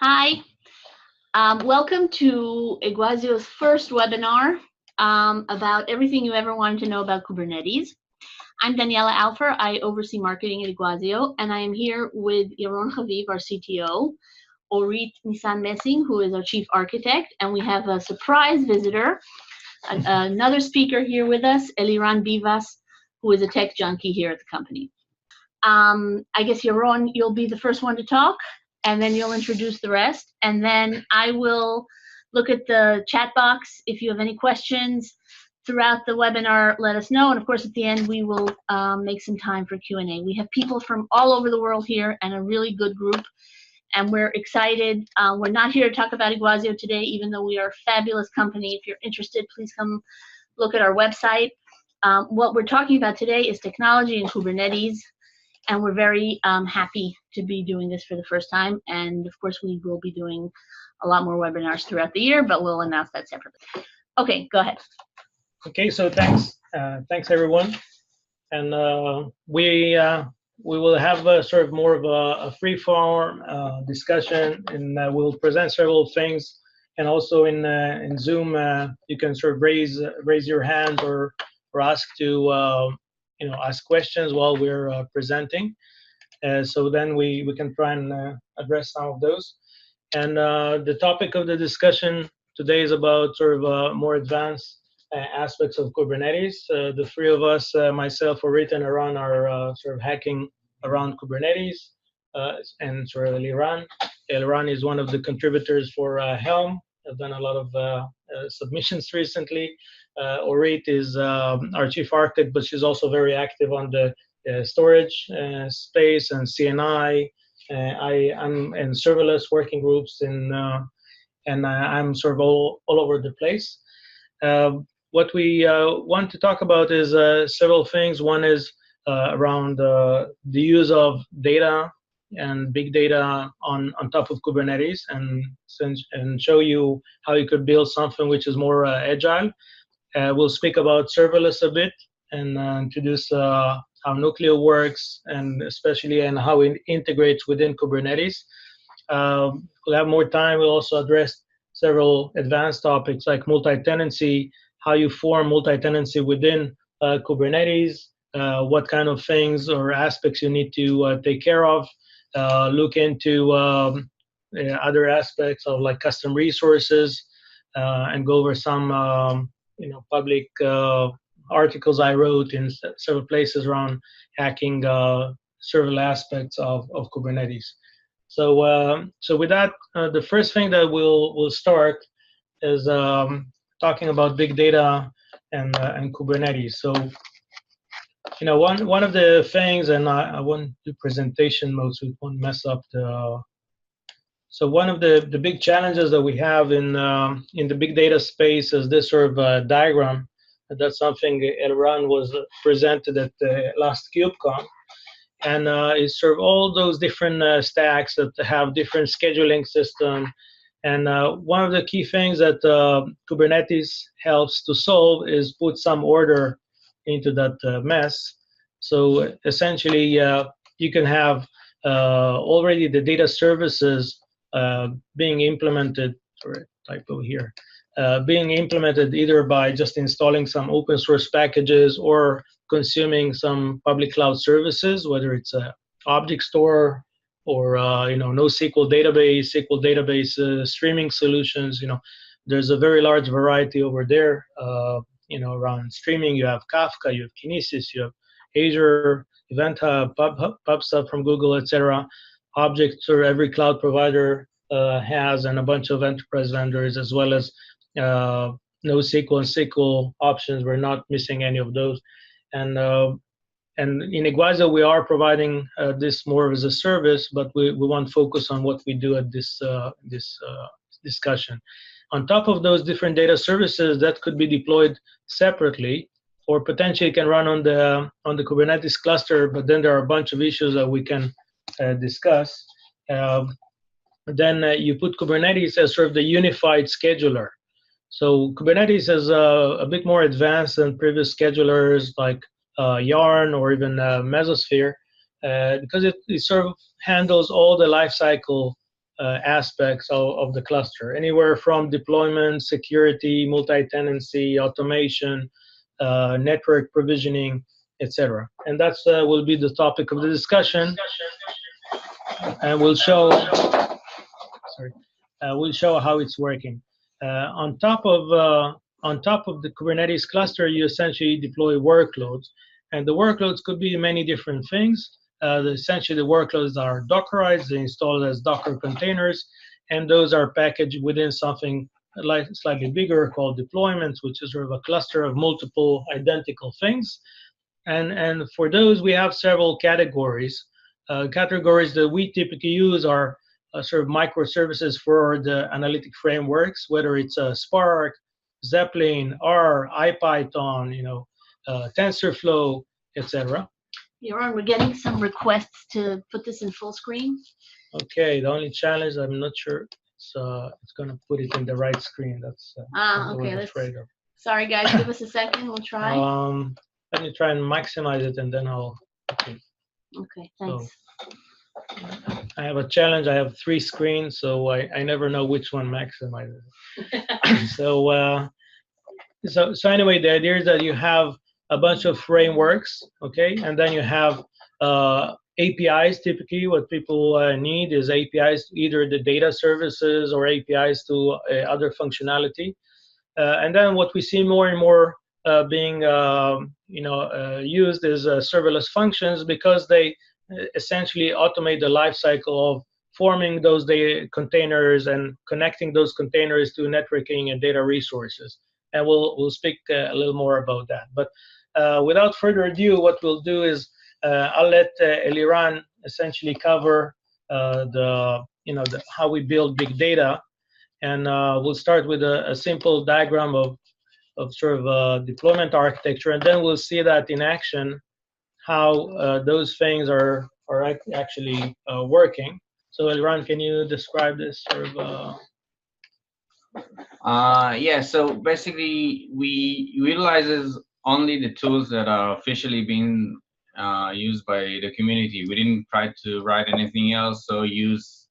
Hi, welcome to Iguazio's first webinar about everything you ever wanted to know about Kubernetes. I'm Daniela Alfer. I oversee marketing at Iguazio, and I am here with Yaron Haviv, our CTO, Orit Nissan Messing, who is our chief architect, and we have a surprise visitor, another speaker here with us, Eliran Bivas, who is a tech junkie here at the company. I guess, Yaron, you'll be the first one to talk, and then you'll introduce the rest, and then I will look at the chat box. If you have any questions throughout the webinar, let us know, and of course at the end we will make some time for Q&A. We have people from all over the world here and a really good group, and we're excited. We're not here to talk about Iguazio today, even though we are a fabulous company. If you're interested, please come look at our website. What we're talking about today is technology and Kubernetes. And we're very happy to be doing this for the first time. And of course, we will be doing a lot more webinars throughout the year, but we'll announce that separately. Okay, go ahead. Okay, so thanks everyone. And we will have sort of more of a free-form discussion, and we'll present several things. And also in Zoom, you can sort of raise your hand or ask to ask questions while we're presenting. So then we can try and address some of those. And the topic of the discussion today is about sort of more advanced aspects of Kubernetes. The three of us, myself, Orit, and Aron, are sort of hacking around Kubernetes, and sort of Eliran. Eliran is one of the contributors for Helm. I've done a lot of submissions recently. Orit is our chief architect, but she's also very active on the storage space and CNI. I'm in serverless working groups, and I'm sort of all over the place. What we want to talk about is several things. One is around the use of data and big data on top of Kubernetes, and show you how you could build something which is more agile. We'll speak about serverless a bit and introduce how Nucleo works, and especially and how it integrates within Kubernetes. We'll have more time. We'll also address several advanced topics like multi-tenancy, how you form multi-tenancy within Kubernetes, what kind of things or aspects you need to take care of, look into other aspects of like custom resources, and go over some public articles I wrote in several places around hacking several aspects of Kubernetes. So with that, the first thing that we'll start is talking about big data and Kubernetes. So one of the things, and I won't do presentation mode so it won't mess up the. So one of the big challenges that we have in the big data space is this sort of diagram. That's something Eliran was presented at the last KubeCon, and it's sort of all those different stacks that have different scheduling system. And one of the key things that Kubernetes helps to solve is put some order into that mess. So essentially, you can have already the data services being implemented, or typo here, being implemented either by just installing some open source packages or consuming some public cloud services, whether it's a object store or NoSQL database, SQL databases, streaming solutions. There's a very large variety over there. Around streaming, you have Kafka, you have Kinesis, you have Azure, Event Hub, PubSub from Google, etc. Objects, or every cloud provider has, and a bunch of enterprise vendors, as well as NoSQL and SQL options. We're not missing any of those. And in Iguazio, we are providing this more as a service, but we want to focus on what we do at this discussion. On top of those different data services that could be deployed separately, or potentially can run on the Kubernetes cluster, but then there are a bunch of issues that we can discuss. Then you put Kubernetes as sort of the unified scheduler. So Kubernetes is a bit more advanced than previous schedulers like Yarn or even Mesosphere, because it sort of handles all the lifecycle aspects of the cluster, anywhere from deployment, security, multi-tenancy, automation, network provisioning, etc. And that's will be the topic of the discussion, and we'll show. Sorry, we'll show how it's working. On top of the Kubernetes cluster, you essentially deploy workloads, and the workloads could be many different things. Essentially, the workloads are Dockerized, they're installed as Docker containers, and those are packaged within something like slightly bigger called deployments, which is sort of a cluster of multiple identical things. And for those, we have several categories. Categories that we typically use are sort of microservices for the analytic frameworks, whether it's Spark, Zeppelin, R, IPython, TensorFlow, etc. Yaron, we're getting some requests to put this in full screen. Okay, the only challenge, I'm not sure it's going to put it in the right screen. That's okay. I'm afraid of. Sorry, guys, give us a second. We'll try. Let me try and maximize it, and then I'll. Okay, thanks. So, I have a challenge. I have 3 screens, so I never know which one maximizes. So anyway, the idea is that you have a bunch of frameworks, okay, and then you have APIs. Typically, what people need is APIs to either the data services or APIs to other functionality. And then what we see more and more being used is serverless functions, because they essentially automate the life cycle of forming those data containers and connecting those containers to networking and data resources. And we'll speak a little more about that. But without further ado, what we'll do is I'll let Eliran essentially cover how we build big data, and we'll start with a simple diagram of sort of deployment architecture, and then we'll see that in action, how those things are actually working. So Eliran, can you describe this sort of? Yeah, so basically we utilizes only the tools that are officially being used by the community. We didn't try to write anything else, so use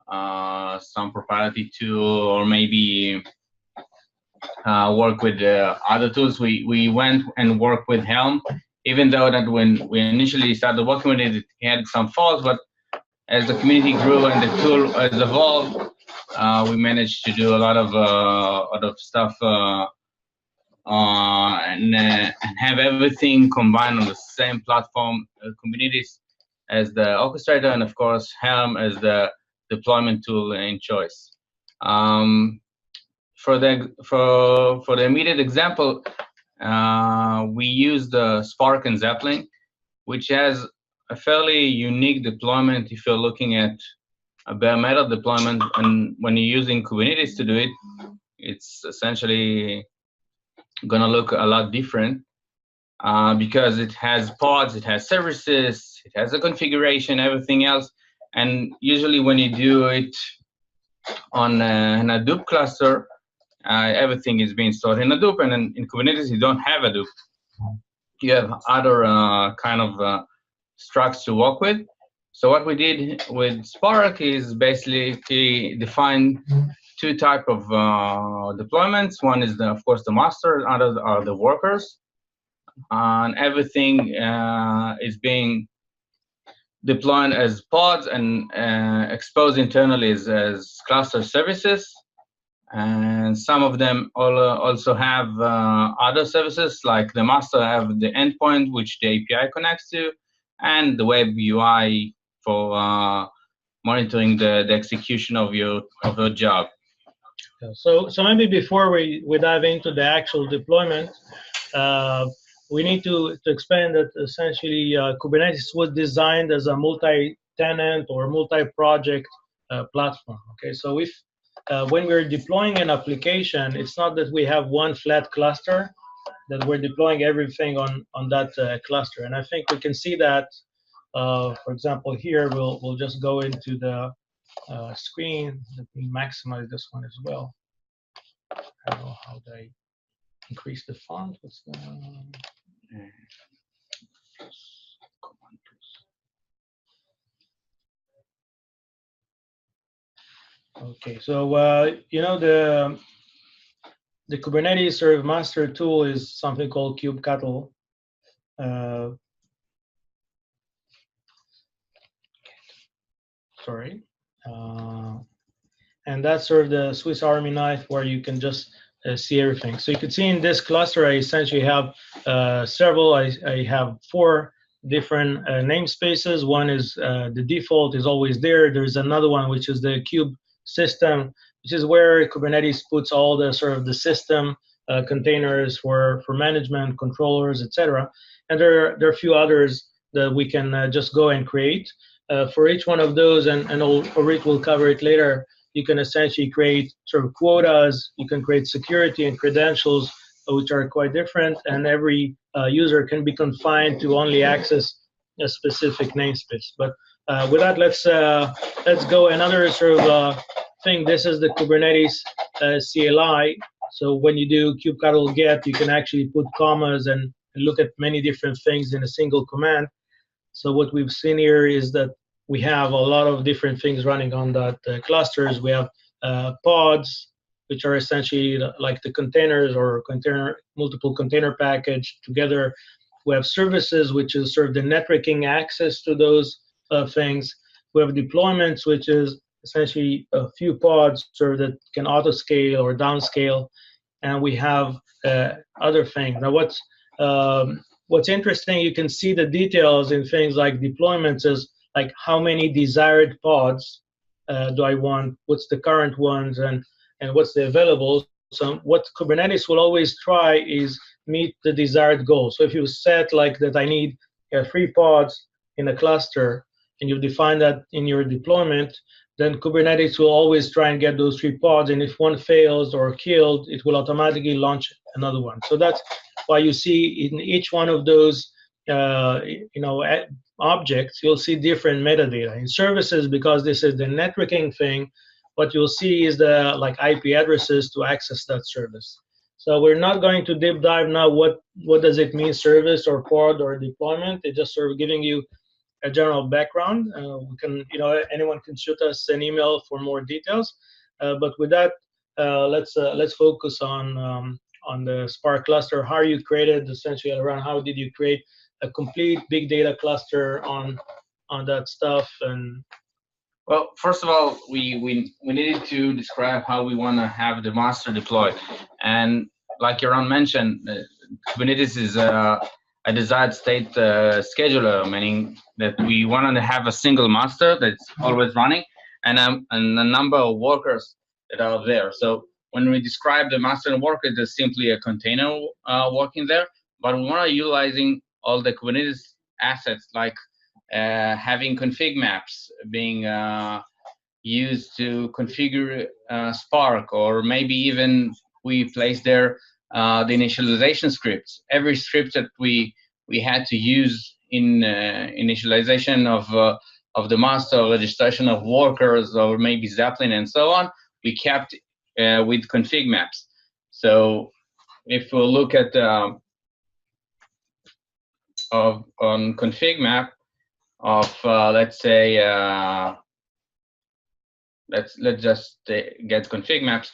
some proprietary tool, or maybe work with other tools. We went and worked with Helm, even though that when we initially started working with it, it had some faults, but as the community grew and the tool has evolved, we managed to do a lot of stuff and have everything combined on the same platform, Kubernetes as the orchestrator, and of course Helm as the deployment tool in choice. For the immediate example, we use the Spark and Zeppelin, which has a fairly unique deployment if you're looking at a bare metal deployment, and when you're using Kubernetes to do it, it's essentially going to look a lot different because it has pods, it has services, it has a configuration, everything else. And usually when you do it on an Hadoop cluster, everything is being stored in Hadoop, and in Kubernetes you don't have Hadoop. You have other kind of structs to work with. So what we did with Spark is basically define 2 types of deployments. One is, of course, the master, others are the workers. And everything is being deployed as pods and exposed internally as cluster services. And some of them also have other services, like the master have the endpoint, which the API connects to, and the web UI for monitoring the execution of your job. So maybe before we dive into the actual deployment, we need to explain that essentially Kubernetes was designed as a multi-tenant or multi-project platform. Okay, so if when we're deploying an application, it's not that we have one flat cluster, that we're deploying everything on that cluster. And I think we can see that, for example, here we'll just go into the screen. Let me maximize this one as well. I don't know how they increase the font. What's the Okay, so you know, the Kubernetes sort of master tool is something called kubectl. Sorry. And that's sort of the Swiss Army knife where you can just see everything. So you can see in this cluster, I essentially have several. I have 4 different namespaces. One is the default is always there. There's another one which is the kube system, which is where Kubernetes puts all the sort of the system containers for management, controllers, etc. And there are a few others that we can just go and create. For each one of those, and Orit will cover it later, you can essentially create sort of quotas. You can create security and credentials, which are quite different, and every user can be confined to only access a specific namespace. But with that, let's go another sort of thing. This is the Kubernetes CLI. So when you do kubectl get, you can actually put commas and look at many different things in a single command. So what we've seen here is that we have a lot of different things running on that clusters. We have pods, which are essentially like the containers or multiple container package together. We have services, which is sort of the networking access to those things. We have deployments, which is essentially a few pods sort of that can auto scale or downscale. And we have other things. Now, what's interesting, you can see the details in things like deployments is like how many desired pods do I want, what's the current ones, and what's the available. So what Kubernetes will always try is meet the desired goal. So if you set like that I need 3 pods in a cluster, and you define that in your deployment, then Kubernetes will always try and get those 3 pods, and if one fails or killed, it will automatically launch another one. So that's why you see in each one of those objects, you'll see different metadata. In services, because this is the networking thing, what you'll see is the like IP addresses to access that service. So we're not going to deep dive now what does it mean, service or pod or deployment. It's just sort of giving you a general background. We can, anyone can shoot us an email for more details. But with that, let's focus on the Spark cluster. How you created essentially around how did you create a complete big data cluster on that stuff? And well, first of all, we needed to describe how we want to have the master deployed, and like Yaron mentioned, Kubernetes is a desired state scheduler, meaning that we want to have a single master that's always running, and a number of workers that are there. So when we describe the master and worker, there's simply a container working there, but we want to utilizing all the Kubernetes assets, like having config maps being used to configure Spark, or maybe even we place there the initialization scripts. Every script that we had to use in initialization of the master, registration of workers, or maybe Zeppelin and so on, we kept with config maps. So if we look at on config map of let's say let's just get config maps.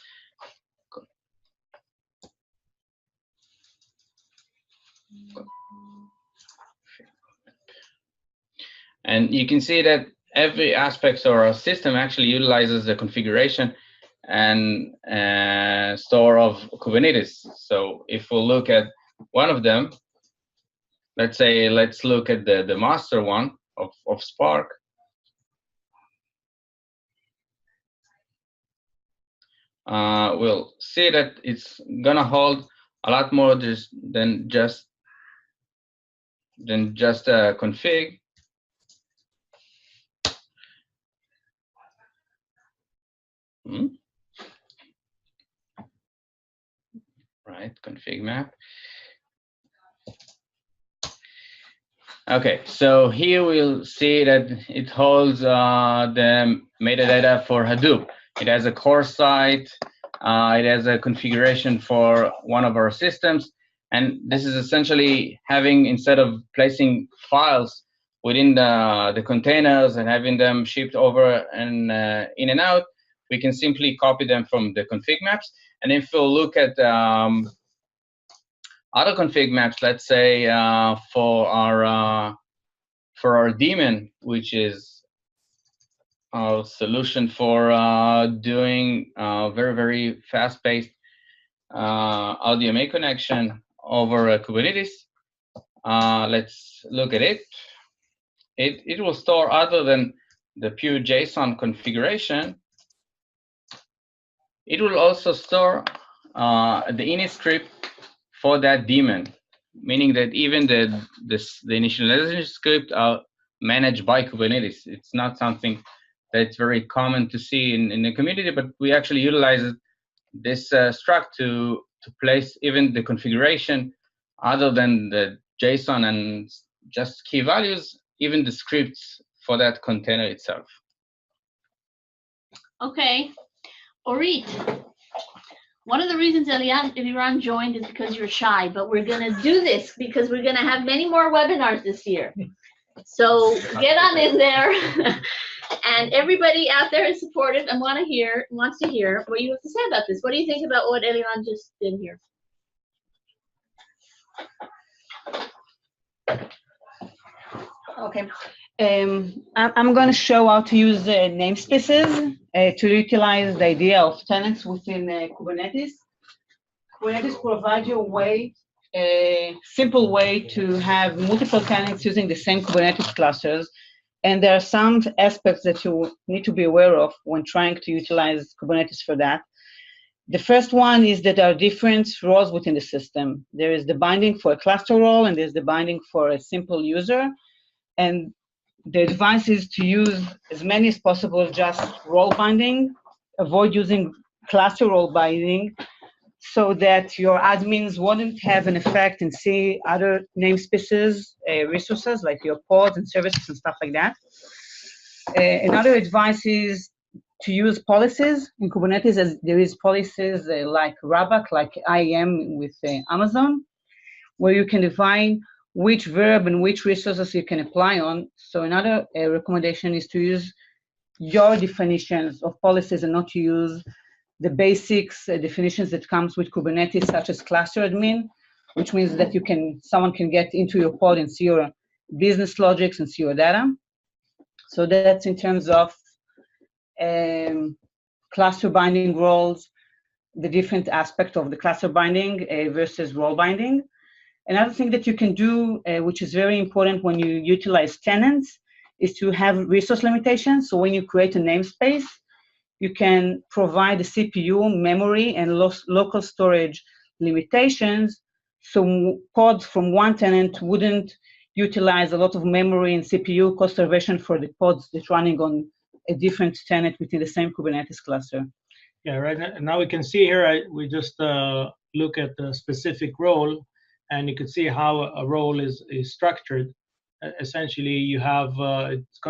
And you can see that every aspect of our system actually utilizes the configuration and store of Kubernetes. So if we look at one of them, let's look at the master one of Spark. We'll see that it's gonna hold a lot more than just a config. Right, config map. Okay, so here we'll see that it holds the metadata for Hadoop. It has a core site, it has a configuration for one of our systems, and this is essentially having, instead of placing files within the containers and having them shipped over and in and out, we can simply copy them from the config maps. And if we look at other config maps, let's say for our daemon, which is our solution for doing very, very fast-paced RDMA connection over Kubernetes. Let's look at it. It will store, other than the pure JSON configuration, it will also store the init script for that daemon, meaning that even the initialization script are managed by Kubernetes. It's not something that's very common to see in the community, but we actually utilize this struct to place even the configuration, other than the JSON and just key values, even the scripts for that container itself. Okay, Orit, one of the reasons Eliran joined is because you're shy, but we're gonna do this because we're gonna have many more webinars this year. So get on in there. And everybody out there is supportive and wants to hear what you have to say about this. What do you think about what Eliran just did here? Okay. I'm going to show how to use namespaces to utilize the idea of tenants within Kubernetes. Kubernetes provides you a simple way to have multiple tenants using the same Kubernetes clusters. And there are some aspects that you need to be aware of when trying to utilize Kubernetes for that. The first one is that there are different roles within the system. There is the binding for a cluster role, and there's the binding for a simple user. And the advice is to use as many as possible just role binding, avoid using cluster role binding, so that your admins wouldn't have an effect and see other namespaces, resources like your pods and services and stuff like that. Another advice is to use policies in Kubernetes, as there is policies like RABAC, like IAM with Amazon, where you can define which verb and which resources you can apply on. So another recommendation is to use your definitions of policies and not to use the basics definitions that comes with Kubernetes, such as cluster admin, which means that someone can get into your pod and see your business logics and see your data. So that's in terms of cluster binding roles, the different aspect of the cluster binding versus role binding. Another thing that you can do, which is very important when you utilize tenants, is to have resource limitations. So when you create a namespace, you can provide the CPU, memory, and local storage limitations. So pods from one tenant wouldn't utilize a lot of memory and CPU conservation for the pods that's running on a different tenant within the same Kubernetes cluster. Yeah, right now we can see here, we just look at the specific role, and you can see how a role is structured. Essentially, you have it's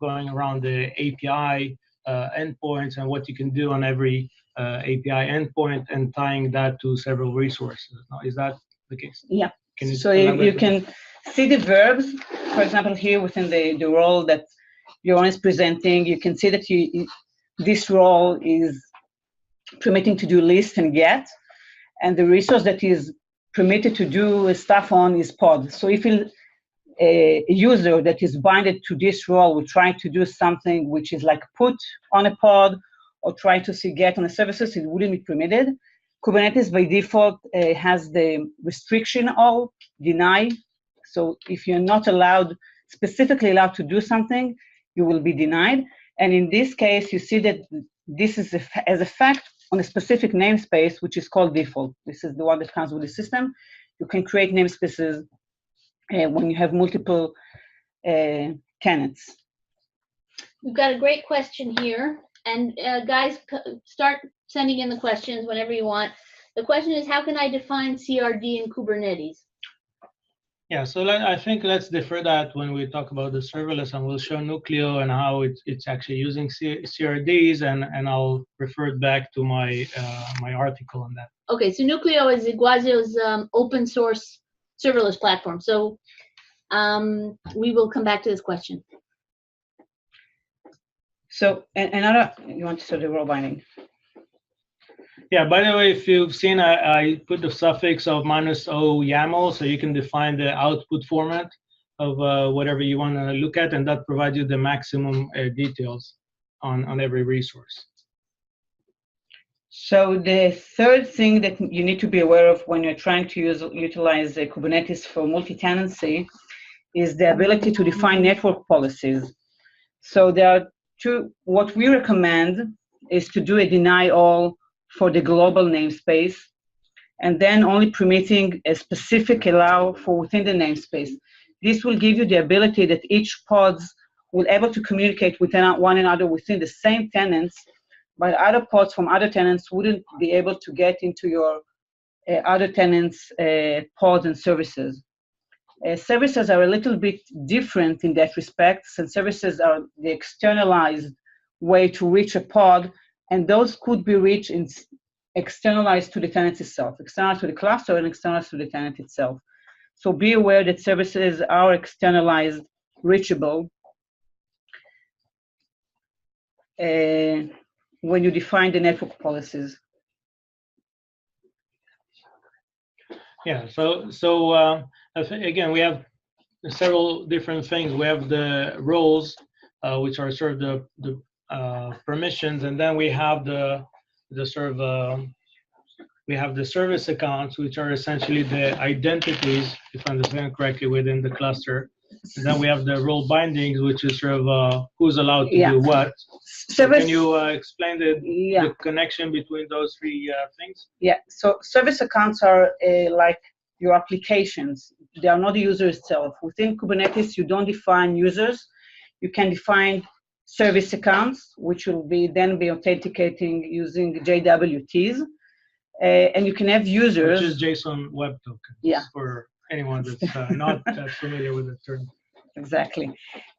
going around the API endpoints and what you can do on every API endpoint, and tying that to several resources. Now, is that the case? Yeah. So you can see the verbs, for example, here within the role that Yaron is presenting. You can see that this role is permitting to do list and get, and the resource that is permitted to do stuff on is pod. So if a user that is binded to this role will try to do something which is like put on a pod or try to see get on the services, it wouldn't be permitted. Kubernetes by default has the restriction all deny. So if you're not specifically allowed to do something, you will be denied. And in this case, you see that this is as a fact on a specific namespace, which is called default. This is the one that comes with the system. You can create namespaces when you have multiple tenants. We've got a great question here. And guys, start sending in the questions whenever you want. The question is, how can I define CRD in Kubernetes? Yeah, so I think let's defer that when we talk about the serverless, and we'll show Nucleo and how it's actually using CRDs, and I'll refer it back to my my article on that. Okay, so Nucleo is Iguazio's open source serverless platform. So we will come back to this question. So another, you want to start the role binding? Yeah, by the way, if you've seen, I put the suffix of -o YAML, so you can define the output format of whatever you want to look at, and that provides you the maximum details on every resource. So the third thing that you need to be aware of when you're trying to utilize Kubernetes for multi-tenancy is the ability to define network policies. So there are two. What we recommend is to do a deny all for the global namespace, and then only permitting a specific allow for within the namespace. This will give you the ability that each pods will able to communicate with one another within the same tenants, but other pods from other tenants wouldn't be able to get into your other tenants' pods and services. Services are a little bit different in that respect, since services are the externalized way to reach a pod, and those could be reached in externalized to the tenant itself, external to the cluster and external to the tenant itself. So be aware that services are externalized, reachable when you define the network policies. Yeah, so again, we have several different things. We have the roles, which are sort of the permissions, and then we have the sort of we have the service accounts, which are essentially the identities, if I understand correctly, within the cluster. And then we have the role bindings, which is sort of who's allowed to do what. So can you explain the connection between those three things? Yeah, so service accounts are like your applications. They are not the user itself. Within Kubernetes, you don't define users. You can define service accounts, which will then be authenticating using JWTs. And you can have users. Which is JSON Web Tokens, for anyone that's not that familiar with the term. Exactly.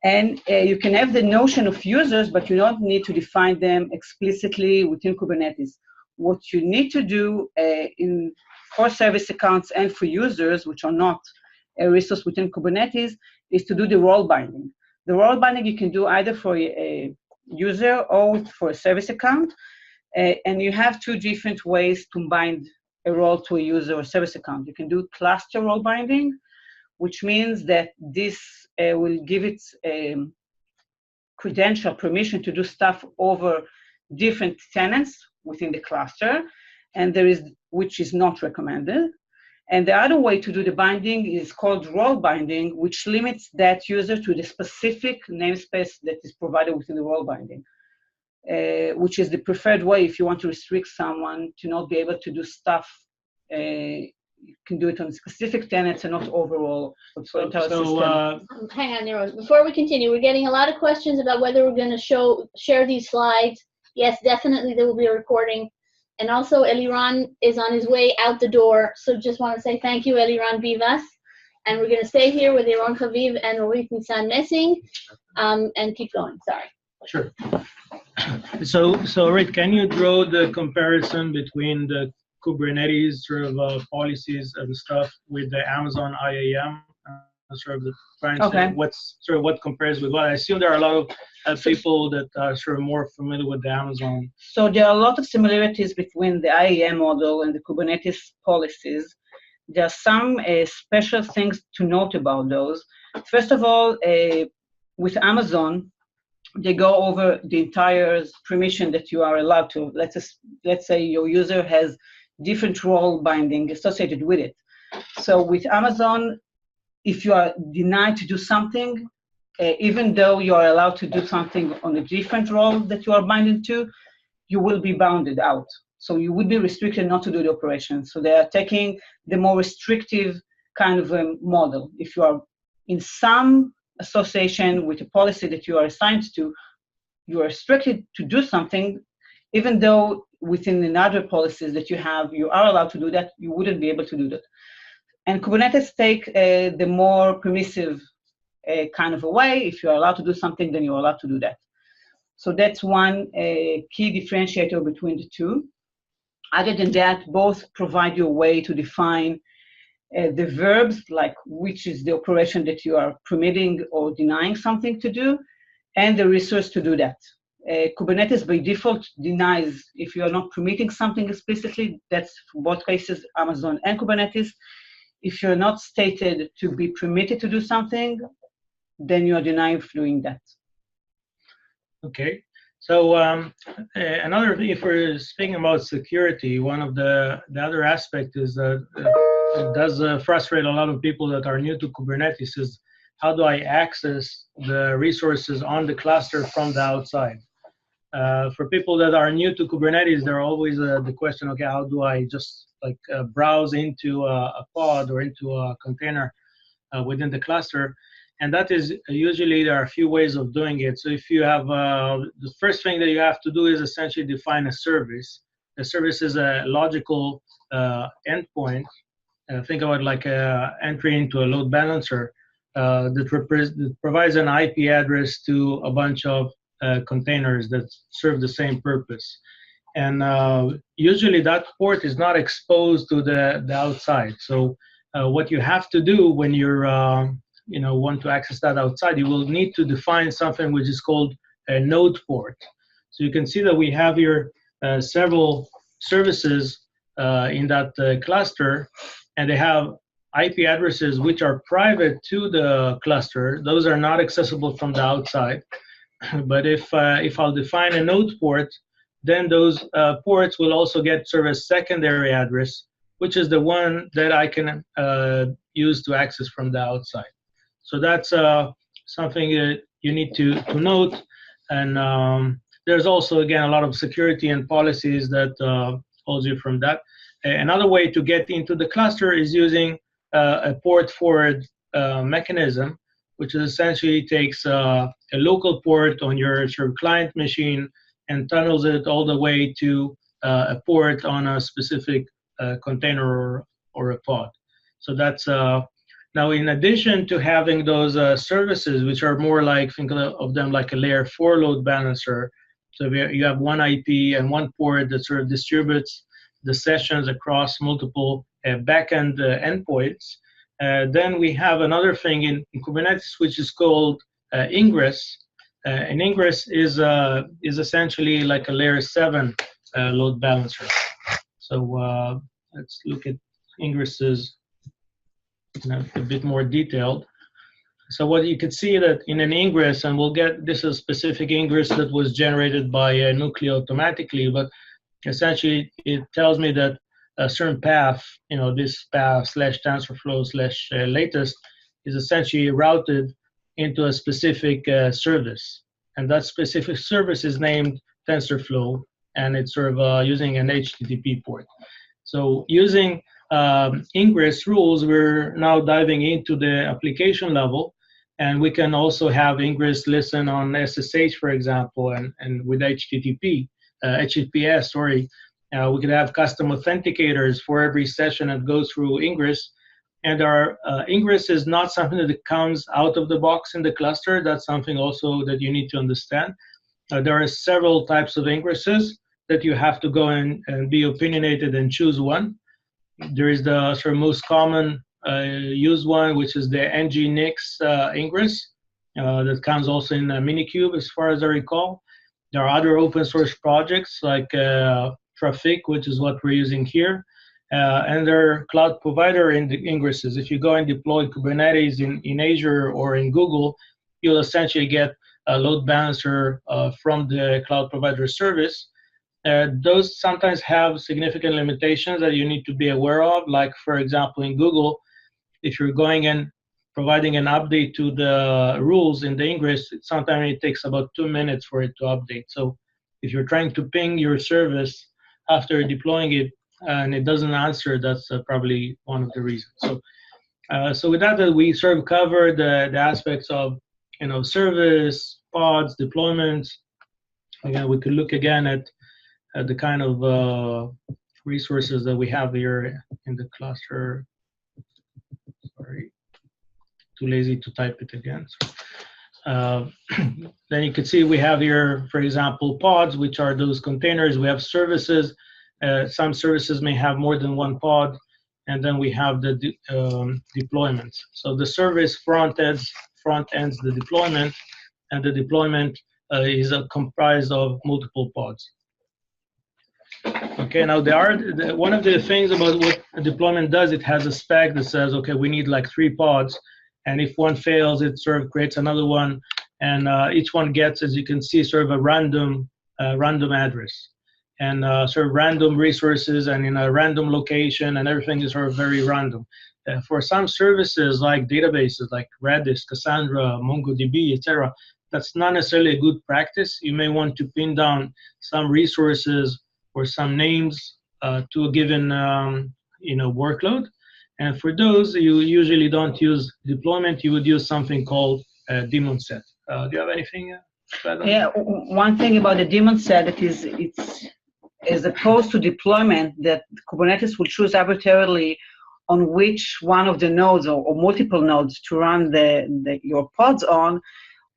And you can have the notion of users, but you don't need to define them explicitly within Kubernetes. What you need to do for service accounts and for users, which are not a resource within Kubernetes, is to do the role binding. The role binding you can do either for a user or for a service account. And you have two different ways to bind a role to a user or service account. You can do cluster role binding, which means that this will give it credential permission to do stuff over different tenants within the cluster, and which is not recommended. And the other way to do the binding is called role binding, which limits that user to the specific namespace that is provided within the role binding. Which is the preferred way if you want to restrict someone to not be able to do stuff. You can do it on specific tenants and not overall. Hang on, Nero. Before we continue, we're getting a lot of questions about whether we're going to share these slides. Yes, definitely there will be a recording. And also Eliran is on his way out the door. So just want to say thank you, Eliran Vivas. And we're going to stay here with Yaron Haviv and Orit Nissan Messing and keep going. Sorry. Sure. So Rick, can you draw the comparison between the Kubernetes sort of policies and stuff with the Amazon IAM? Sort of what compares with what? I assume there are a lot of people that are sort of more familiar with the Amazon. So there are a lot of similarities between the IAM model and the Kubernetes policies. There are some special things to note about those. First of all, with Amazon, they go over the entire permission that you are allowed to. Let's say your user has different role binding associated with it. So with Amazon, if you are denied to do something, even though you are allowed to do something on a different role that you are binded to, you will be bounded out. So you would be restricted not to do the operation. So they are taking the more restrictive kind of a model. If you are in some association with a policy that you are assigned to, you are restricted to do something, even though within another policies that you have, you are allowed to do that, you wouldn't be able to do that. And Kubernetes take the more permissive kind of a way. If you are allowed to do something, then you are allowed to do that. So that's one key differentiator between the two. Other than that, both provide you a way to define the verbs, like which is the operation that you are permitting or denying something to do, and the resource to do that. Kubernetes by default denies if you are not permitting something explicitly. That's for both cases, Amazon and Kubernetes. If you're not stated to be permitted to do something, then you are denying doing that. Okay. So another thing, if we're speaking about security, one of the other aspect is that it does frustrate a lot of people that are new to Kubernetes is how do I access the resources on the cluster from the outside? For people that are new to Kubernetes, there are always the question, okay, how do I just like browse into a pod or into a container within the cluster? And that is usually there are a few ways of doing it. So if you have, the first thing that you have to do is essentially define a service. A service is a logical endpoint. Think about it like entry into a load balancer that provides an IP address to a bunch of containers that serve the same purpose. And usually that port is not exposed to the outside. So what you have to do when you're want to access that outside, you will need to define something which is called a node port. So you can see that we have here several services in that cluster, and they have IP addresses which are private to the cluster. Those are not accessible from the outside. But if I'll define a node port, then those ports will also serve as secondary address, which is the one that I can use to access from the outside. So that's something that you need to note. And there's also, again, a lot of security and policies that holds you from that. Another way to get into the cluster is using a port forward mechanism, which essentially takes a local port on your sort of client machine and tunnels it all the way to a port on a specific container or a pod. So that's now, in addition to having those services, which are more like, think of them like a layer 4 load balancer. So you have one IP and one port that sort of distributes the sessions across multiple backend endpoints. Then we have another thing in Kubernetes, which is called Ingress. And Ingress is essentially like a layer 7 load balancer. So let's look at Ingress's a bit more detailed. So what you can see that in an ingress, and we'll get this is a specific ingress that was generated by Nucleo automatically, but essentially it tells me that a certain path, this path / TensorFlow / latest is essentially routed into a specific service. And that specific service is named TensorFlow, and it's sort of using an HTTP port. So using Ingress rules, we're now diving into the application level, and we can also have Ingress listen on SSH, for example, and with HTTPS, sorry. We could have custom authenticators for every session that goes through Ingress. And our Ingress is not something that comes out of the box in the cluster. That's something also that you need to understand. There are several types of Ingresses that you have to go in and be opinionated and choose one. There is the sort of most common used one, which is the nginx Ingress that comes also in Minikube, as far as I recall. There are other open source projects like Trafic, which is what we're using here, and there are cloud provider ingresses. If you go and deploy Kubernetes in Azure or in Google, you'll essentially get a load balancer from the cloud provider service. Those sometimes have significant limitations that you need to be aware of. Like, for example, in Google, if you're going and providing an update to the rules in the Ingress, sometimes it takes about 2 minutes for it to update. So if you're trying to ping your service after deploying it and it doesn't answer, that's probably one of the reasons. So with that, we sort of covered the aspects of service, pods, deployments. Again, we could look again at the kind of resources that we have here in the cluster. Sorry, too lazy to type it again. Then you can see we have here, for example, pods, which are those containers. We have services. Some services may have more than one pod. And then we have the deployments. So the service front ends the deployment, and the deployment is comprised of multiple pods. Okay, now one of the things about what a deployment does, it has a spec that says, okay, we need like 3 pods, and if one fails, it sort of creates another one, and each one gets, as you can see, sort of a random address, and sort of random resources, and in a random location, and everything is sort of very random. For some services like databases, like Redis, Cassandra, MongoDB, etc., that's not necessarily a good practice. You may want to pin down some resources or some names to a given workload. And for those, you usually don't use deployment. You would use something called a daemon set. Do you have anything? Yeah, one thing about the daemon set that is, it's as opposed to deployment, that Kubernetes will choose arbitrarily on which one of the nodes or multiple nodes to run your pods on.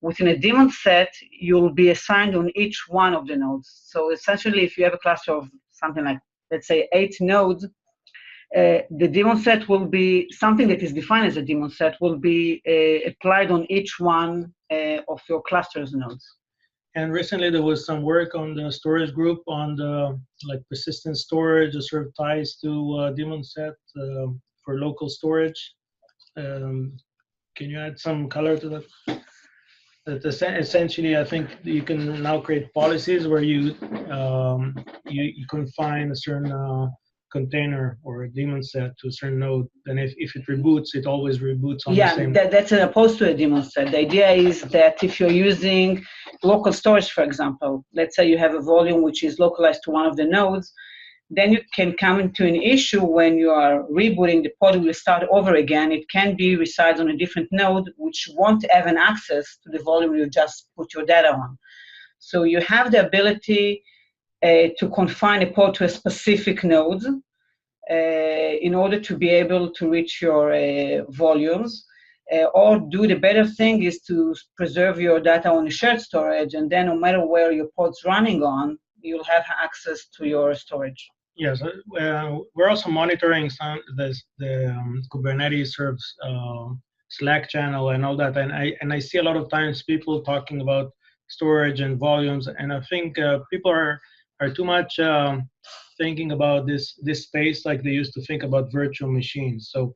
Within a daemon set, you'll be assigned on each one of the nodes. So essentially, if you have a cluster of something like, let's say, 8 nodes, the daemon set will be something that is defined as a daemon set will be applied on each one of your cluster's nodes. And recently, there was some work on the storage group on the persistent storage, that sort of ties to daemon set for local storage. Can you add some color to that? That essentially, I think you can now create policies where you confine a certain container or a daemon set to a certain node, and if it reboots, it always reboots on the same. Yeah, that's opposed to a daemon set. The idea is that if you're using local storage, for example, let's say you have a volume which is localized to one of the nodes, then you can come into an issue when you are rebooting, the pod will start over again. It can be resides on a different node, which won't have an access to the volume you just put your data on. So you have the ability to confine a pod to a specific node in order to be able to reach your volumes. Or do the better thing is to preserve your data on a shared storage, and then no matter where your pod's running on, you'll have access to your storage. Yes, we're also monitoring the Kubernetes serves Slack channel and all that, and I see a lot of times people talking about storage and volumes, and I think people are too much thinking about this space like they used to think about virtual machines. So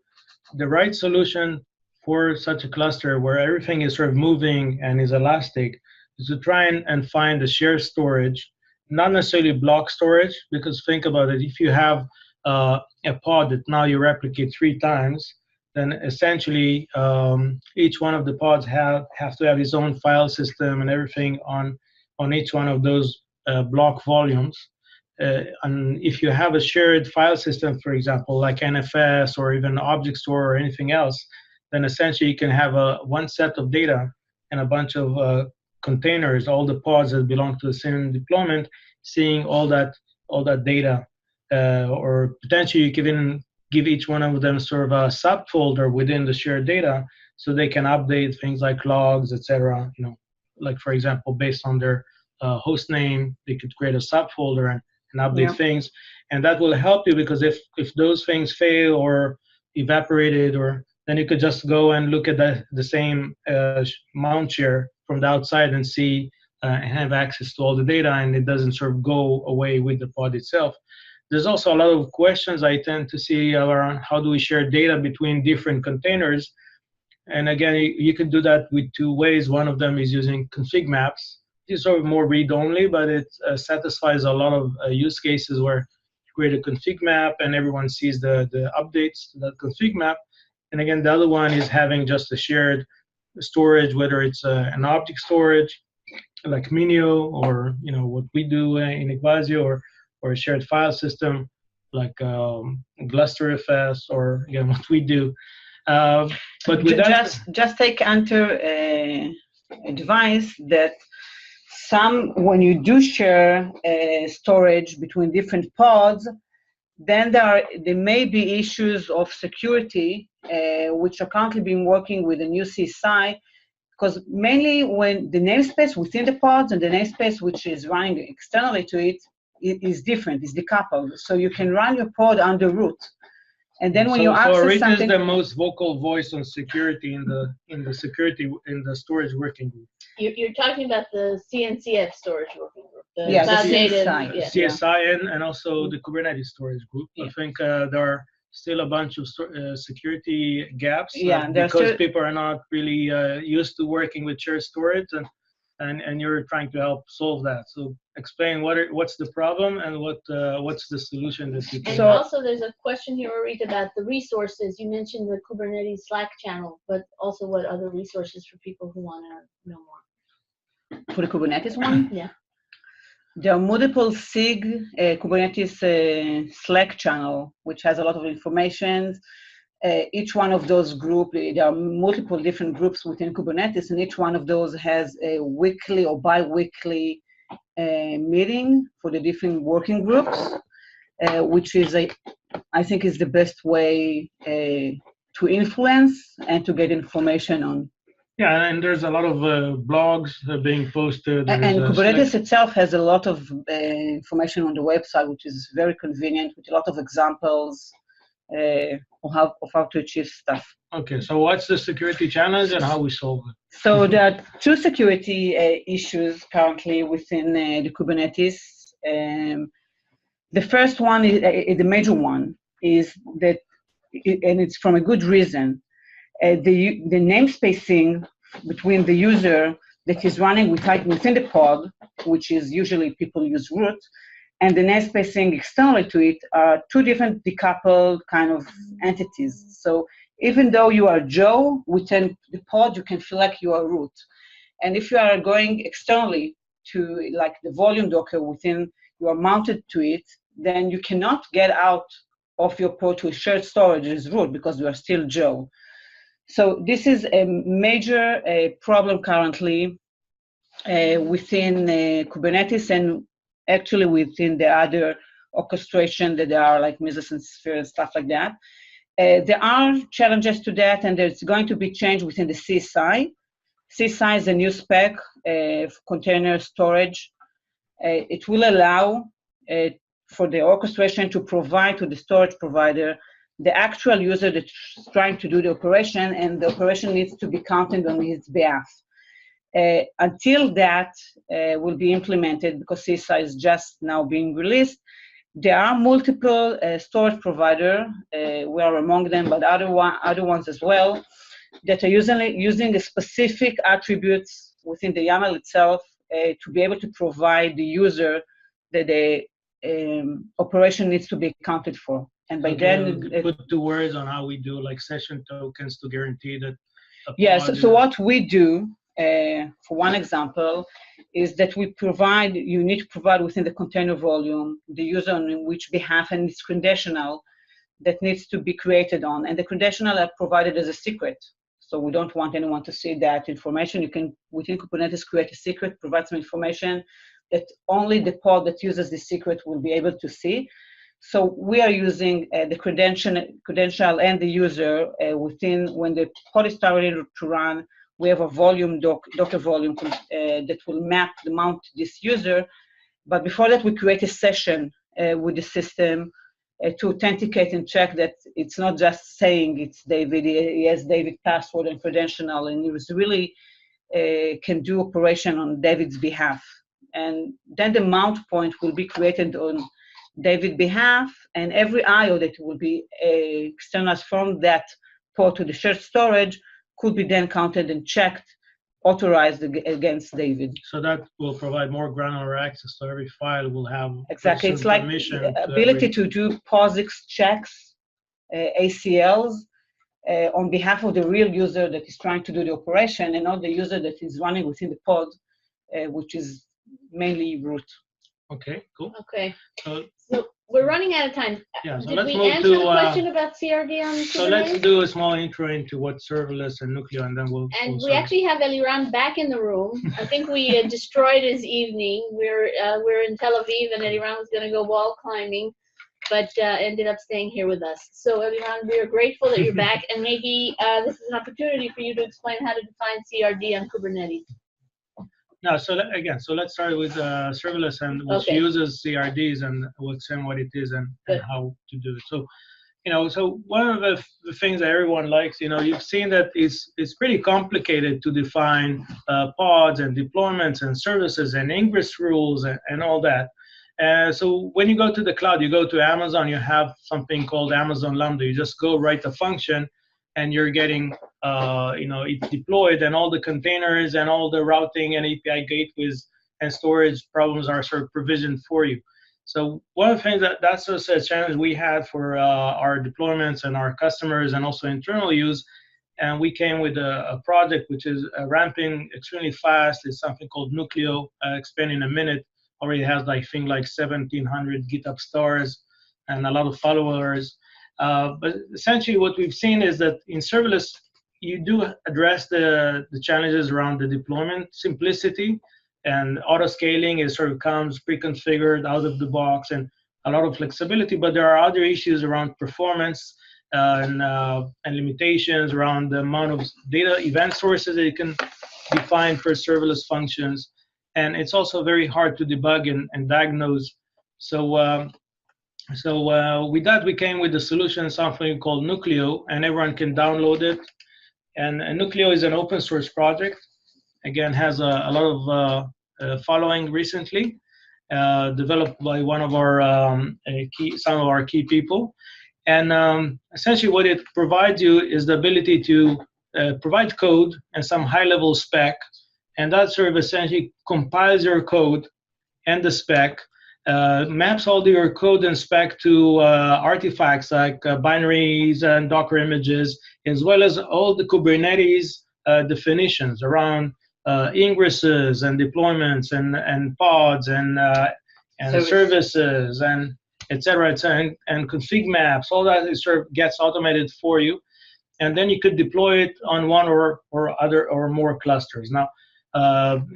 the right solution for such a cluster where everything is sort of moving and is elastic is to try and find the shared storage, not necessarily block storage, because think about it, if you have a pod that now you replicate 3 times, then essentially each one of the pods have to have its own file system and everything on each one of those block volumes. And if you have a shared file system, for example, like NFS or even object store or anything else, then essentially you can have one set of data and a bunch of containers, all the pods that belong to the same deployment, seeing all that data, or potentially you can even give each one of them sort of a subfolder within the shared data, so they can update things like logs, etc. Like for example, based on their host name, they could create a subfolder and update things, and that will help you, because if those things fail or evaporated, or then you could just go and look at the same mount share from the outside and see and have access to all the data, and it doesn't sort of go away with the pod itself. There's also a lot of questions I tend to see around how do we share data between different containers. And again, you can do that with 2 ways. One of them is using config maps. It's sort of more read-only, but it satisfies a lot of use cases where you create a config map and everyone sees the updates to that config map. And again, the other one is having just a shared storage, whether it's an object storage like Minio, or what we do in Iguazio, or a shared file system like GlusterFS, or again what we do. But with just take under advice that when you do share storage between different pods, then there may be issues of security, which are currently being working with the new CSI, because mainly when the namespace within the pods and the namespace which is running externally to it is different, is decoupled. So you can run your pod under root, And then when so, you so access Arit something, is the most vocal voice on security in the storage working group. You're talking about the CNCF storage working group, the Yeah, the cloud native. CSI. Yeah. CSI and also the Kubernetes storage group. Yeah. I think there are still a bunch of security gaps Yeah, because people are not really used to working with shared storage, and you're trying to help solve that. So explain what's the problem and what's the solution that you can. And also, there's a question here, Arit, about the resources. You mentioned the Kubernetes Slack channel, but also what other resources for people who want to know more. for the Kubernetes one, Yeah. there are multiple SIG Kubernetes Slack channel, which has a lot of information. Each one of those groups, there are multiple different groups within Kubernetes, and each one of those has a weekly or bi-weekly meeting for the different working groups, which is, I think, is the best way to influence and to get information on. Yeah, and there's a lot of blogs being posted. And Kubernetes itself has a lot of information on the website, which is very convenient, with a lot of examples of how to achieve stuff. Okay, so what's the security challenge and how we solve it? So there are two security issues currently within the Kubernetes. The first one, is the major one, is that, and it's from a good reason, the namespacing between the user that is running within the pod, which is usually people use root, and the namespacing externally to it are two different decoupled kind of entities. So even though you are Joe within the pod, you can feel like you are root. And if you are going externally to like the volume Docker within, you are mounted to it, then you cannot get out of your pod to a shared storage as root because you are still Joe. So this is a major problem currently within Kubernetes and actually within the other orchestration that there are like Mesos and Sphere and stuff like that. There are challenges to that, and there's going to be change within the CSI. CSI is a new spec for container storage. It will allow for the orchestration to provide to the storage provider the actual user that's trying to do the operation, and the operation needs to be counted on his behalf. Until that will be implemented, because CSI is just now being released, there are multiple storage providers, we are among them, but other ones as well, that are using the specific attributes within the YAML itself to be able to provide the user that the operation needs to be accounted for. And by then, put 2 words on how we do like session tokens to guarantee that. Yes. So what we do, for one example, is that we provide. You need to provide within the container volume the user on which behalf and its credential that needs to be created on, and the credential are provided as a secret. So we don't want anyone to see that information. You can within Kubernetes create a secret, provide some information that only the pod that uses the secret will be able to see. So we are using the credential and the user within, when the pod is started to run, we have a volume, Docker volume that will mount this user. But before that, we create a session with the system to authenticate and check that it's not just saying it's David, he has David password and credential, and he was really can do operation on David's behalf. And then the mount point will be created on David's behalf, and every IO that will be externalized from that port to the shared storage could be then counted and checked, authorized against David. So that will provide more granular access, so every file will have exactly. It's like ability to do POSIX checks, ACLs, on behalf of the real user that is trying to do the operation, and not the user that is running within the pod, which is mainly root. Okay, cool. Okay. So we're running out of time. Yeah, so Did let's we move answer to, the question about CRD on Kubernetes? So let's do a small intro into what serverless and Nucleo, and then we'll we actually have Eliran back in the room. I think we destroyed his evening. We're in Tel Aviv, and Eliran was going to go wall climbing, but ended up staying here with us. So Eliran, we are grateful that you're back, and maybe this is an opportunity for you to explain how to define CRD on Kubernetes. No, so let's start with serverless, and which uses CRDs, and we'll explain what it is and how to do it. So So one of the things that everyone likes, you've seen that it's pretty complicated to define pods and deployments and services and Ingress rules and all that. So when you go to the cloud, you go to Amazon, you have something called Amazon Lambda. You just go write a function, and you're getting, it deployed, and all the containers and all the routing and API gateways and storage problems are sort of provisioned for you. So one of the things that's also a challenge we had for our deployments and our customers and also internal use. And we came with a project which is ramping extremely fast. It's something called Nucleo. I'll explain in a minute. Already has like 1,700 GitHub stars and a lot of followers. But essentially what we've seen is that in serverless, you do address the challenges around the deployment simplicity, and auto scaling is sort of comes pre-configured out of the box and a lot of flexibility. But there are other issues around performance and limitations around the amount of data event sources that you can define for serverless functions. And it's also very hard to debug and diagnose. So with that, we came with a solution, something called Nucleo, and everyone can download it. And Nucleo is an open source project. Again, has a lot of following recently, developed by one of our some of our key people. And essentially what it provides you is the ability to provide code and some high-level spec, and that sort of essentially compiles your code and the spec, maps all your code and spec to artifacts like binaries and Docker images, as well as all the Kubernetes definitions around ingresses and deployments and pods and services and et cetera, and config maps. All that is sort of gets automated for you, and then you could deploy it on one or other or more clusters. Now,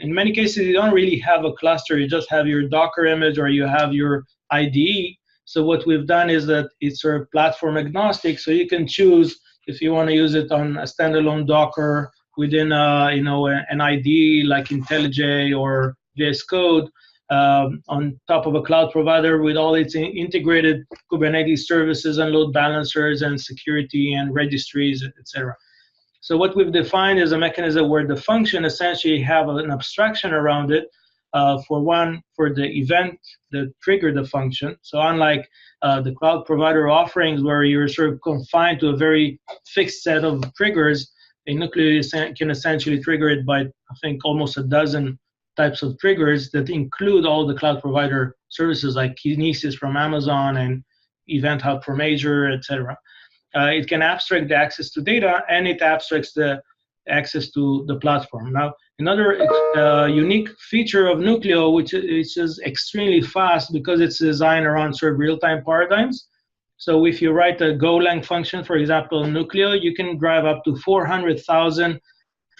in many cases, you don't really have a cluster. You just have your Docker image or you have your IDE. So what we've done is that it's sort of platform agnostic. So you can choose if you want to use it on a standalone Docker within an IDE like IntelliJ or VS Code, on top of a cloud provider with all its integrated Kubernetes services and load balancers and security and registries, etc. So what we've defined is a mechanism where the function essentially have an abstraction around it for the event that triggered the function. So unlike the cloud provider offerings where you're sort of confined to a very fixed set of triggers, a Nucleo can essentially trigger it by, I think, almost a dozen types of triggers that include all the cloud provider services like Kinesis from Amazon and Event Hub from Azure, etc. It can abstract the access to data, and it abstracts the access to the platform. Now, another unique feature of Nucleo, which is extremely fast because it's designed around sort of real-time paradigms. So if you write a Golang function, for example, in Nucleo, you can drive up to 400,000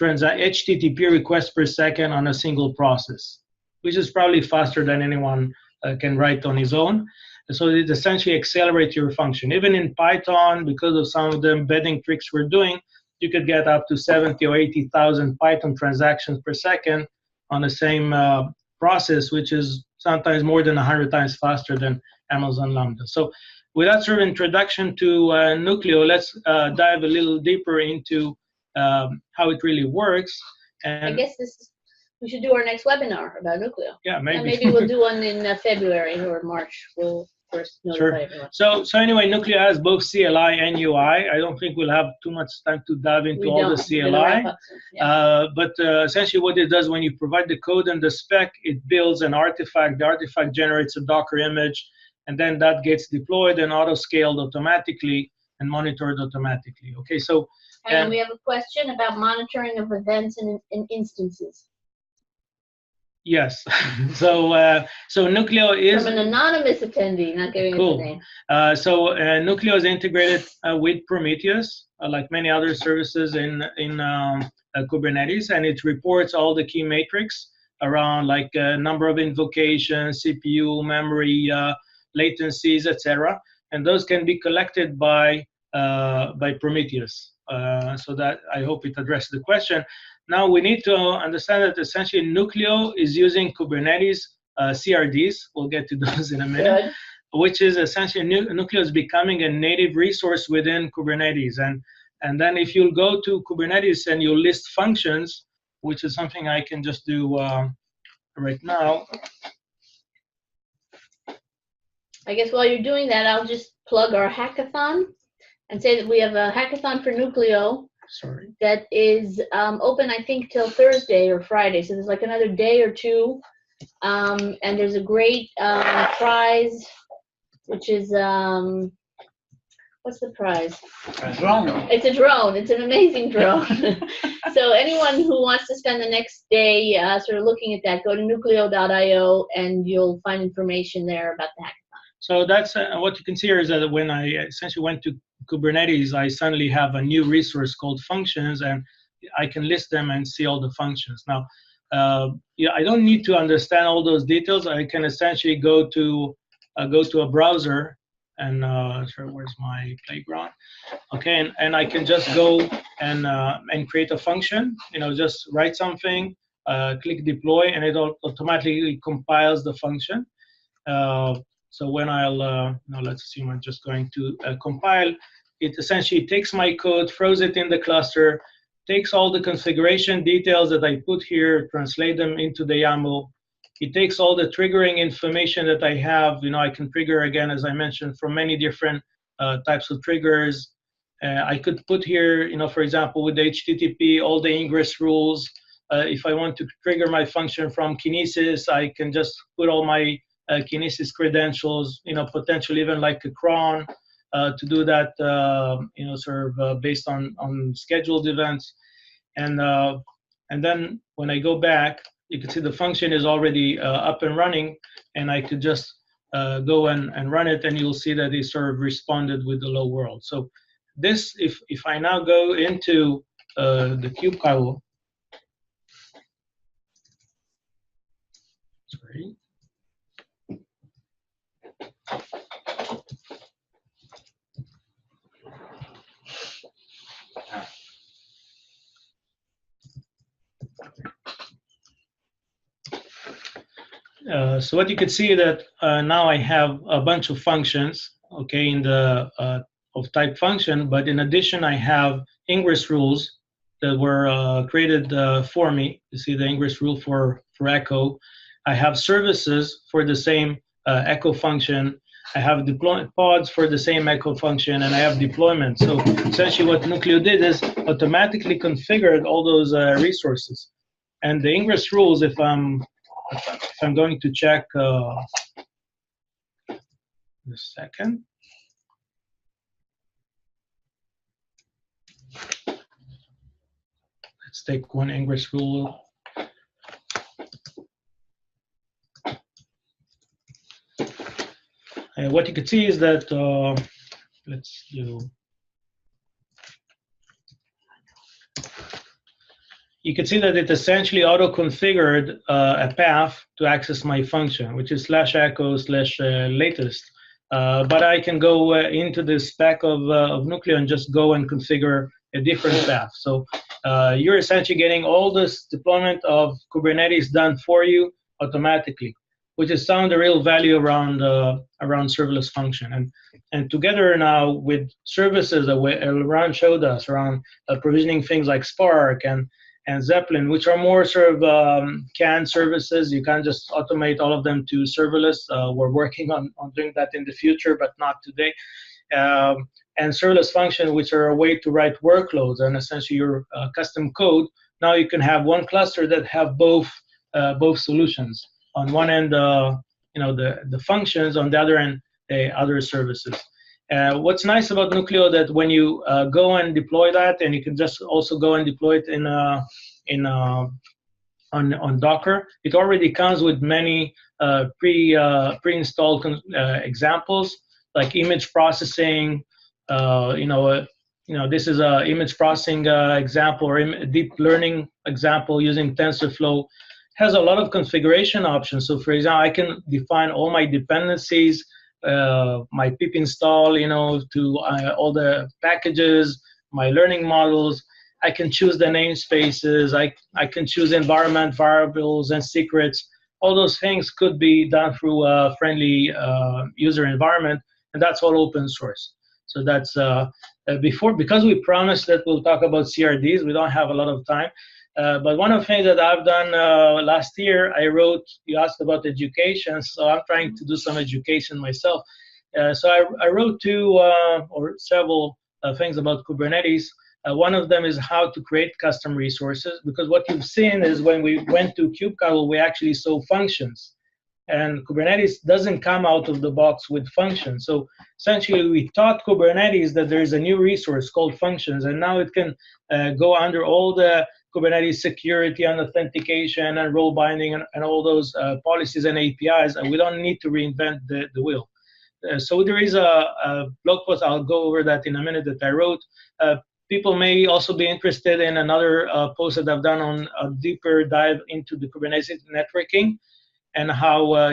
HTTP requests per second on a single process, which is probably faster than anyone can write on his own. So it essentially accelerates your function. Even in Python, because of some of the embedding tricks we're doing, you could get up to 70 or 80,000 Python transactions per second on the same process, which is sometimes more than 100 times faster than Amazon Lambda. So with that sort of introduction to Nucleo, let's dive a little deeper into how it really works. And I guess we should do our next webinar about Nucleo. Yeah, maybe. And maybe we'll do one in February or March. We'll first notify everyone. So anyway, Nucleo has both CLI and UI. I don't think we'll have too much time to dive into all the CLI. But essentially what it does when you provide the code and the spec, it builds an artifact. The artifact generates a Docker image, and then that gets deployed and auto-scaled automatically and monitored automatically. Okay, so and we have a question about monitoring of events and instances. Yes. So Nucleo is from an anonymous attendee, not giving cool. us a name. Nucleo is integrated with Prometheus, like many other services in Kubernetes, and it reports all the key metrics around like number of invocations, CPU, memory, latencies, etc. And those can be collected by Prometheus. So that I hope it addressed the question. Now we need to understand that essentially Nucleo is using Kubernetes CRDs. We'll get to those in a minute. Good. which is essentially Nucleo is becoming a native resource within Kubernetes. And then if you'll go to Kubernetes and you'll list functions, which is something I can just do right now. I guess while you're doing that, I'll just plug our hackathon and say that we have a hackathon for Nucleo that is open, I think, till Thursday or Friday. So there's like another day or two. And there's a great prize, which is, what's the prize? A drone. It's a drone. It's an amazing drone. So anyone who wants to spend the next day sort of looking at that, go to nucleo.io and you'll find information there about the hackathon. So that's what you can see here is that when I essentially went to Kubernetes, I suddenly have a new resource called functions, and I can list them and see all the functions. Now, yeah, I don't need to understand all those details. I can essentially go to a browser and sure, where's my playground? Okay, and I can just go and create a function. You know, just write something, click deploy, and it automatically compiles the function. So when I'll now let's assume I'm just going to compile, it essentially takes my code, throws it in the cluster, takes all the configuration details that I put here, translate them into the YAML. It takes all the triggering information that I have. You know, I can trigger, again, as I mentioned, from many different types of triggers. I could put here, you know, for example, with the HTTP, all the Ingress rules. If I want to trigger my function from Kinesis, I can just put all my Kinesis credentials, you know, potentially even like a cron to do that, you know, sort of based on scheduled events. And then when I go back, you can see the function is already up and running, and I could just go and run it, and you'll see that it sort of responded with the hello world. So this, if I now go into the kubectl, sorry. So what you could see that now I have a bunch of functions, okay, in the of type function, but in addition I have Ingress rules that were created for me. You see the Ingress rule for echo. I have services for the same echo function. I have deployment pods for the same echo function, and I have deployment. So essentially what Nucleo did is automatically configured all those resources. And the Ingress rules, if I'm going to check a second. Let's take one Ingress rule. And what you can see is that, let's do, you can see that it essentially auto-configured a path to access my function, which is /echo/latest. But I can go into the spec of Nucleo and just go and configure a different path. So you're essentially getting all this deployment of Kubernetes done for you automatically, which is some of the real value around serverless function. And together now with services that Eran showed us around provisioning things like Spark and Zeppelin, which are more sort of canned services. You can't just automate all of them to serverless. We're working on doing that in the future, but not today. And serverless functions, which are a way to write workloads and essentially your custom code. Now you can have one cluster that have both solutions. On one end, you know, the functions. On the other end, the other services. What's nice about Nucleo that when you go and deploy that, and you can just also go and deploy it on Docker, it already comes with many pre-installed examples like image processing. You know, this is a image processing example or a deep learning example using TensorFlow. Has a lot of configuration options. So for example, I can define all my dependencies, my pip install, you know, to all the packages, my learning models. I can choose the namespaces. I can choose environment variables and secrets. all those things could be done through a friendly user environment, and that's all open source. So that's because we promised that we'll talk about CRDs, we don't have a lot of time. But one of the things that I've done last year, you asked about education, so I'm trying to do some education myself. So I wrote two or several things about Kubernetes. One of them is how to create custom resources, because what you've seen is when we went to kubectl, we actually saw functions. And Kubernetes doesn't come out of the box with functions. So essentially, we taught Kubernetes that there is a new resource called functions, and now it can go under all the Kubernetes security and authentication and role binding and all those policies and APIs, and we don't need to reinvent the wheel. So there is a blog post, I'll go over that in a minute, that I wrote. People may also be interested in another post that I've done on a deeper dive into the Kubernetes networking, and how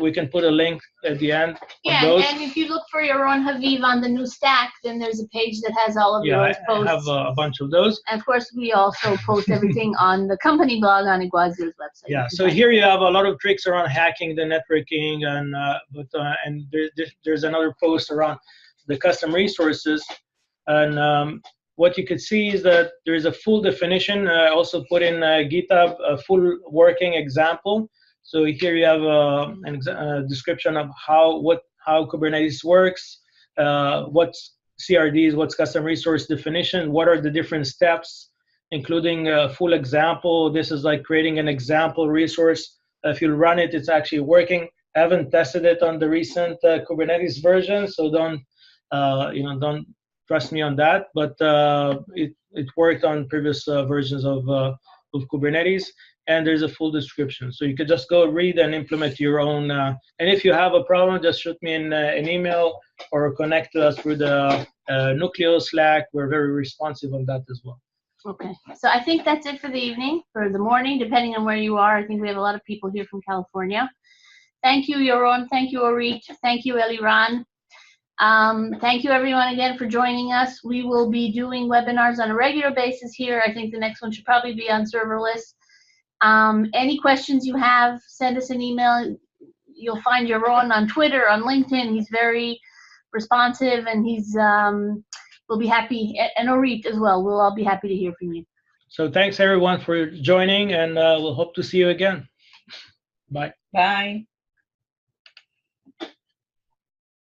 we can put a link at the end. Yeah, and if you look for your own Haviv on the new stack, then there's a page that has all of those posts. I have a bunch of those. And of course, we also post everything on the company blog on Iguazio's website. Yeah, so here you have a lot of tricks around hacking the networking, and there's another post around the custom resources. And what you could see is that there is a full definition. I also put in GitHub a full working example. So here you have a description of how Kubernetes works, what's CRDs, what's custom resource definition, what are the different steps, including a full example. This is like creating an example resource. If you run it, it's actually working. I haven't tested it on the recent Kubernetes version, so don't trust me on that. But it worked on previous versions of Kubernetes. And there's a full description. So you could just go read and implement your own. And if you have a problem, just shoot me an email or connect to us through the Nucleo Slack. We're very responsive on that as well. Okay. So I think that's it for the evening, for the morning, depending on where you are. I think we have a lot of people here from California. Thank you, Yaron. Thank you, Orit. Thank you, Eliran. Thank you, everyone, again, for joining us. We will be doing webinars on a regular basis here. I think the next one should probably be on serverless. Any questions you have, send us an email. You'll find Yaron on Twitter, on LinkedIn. He's very responsive, and we'll be happy, and Orit as well. We'll all be happy to hear from you. So thanks, everyone, for joining, and we'll hope to see you again. Bye. Bye.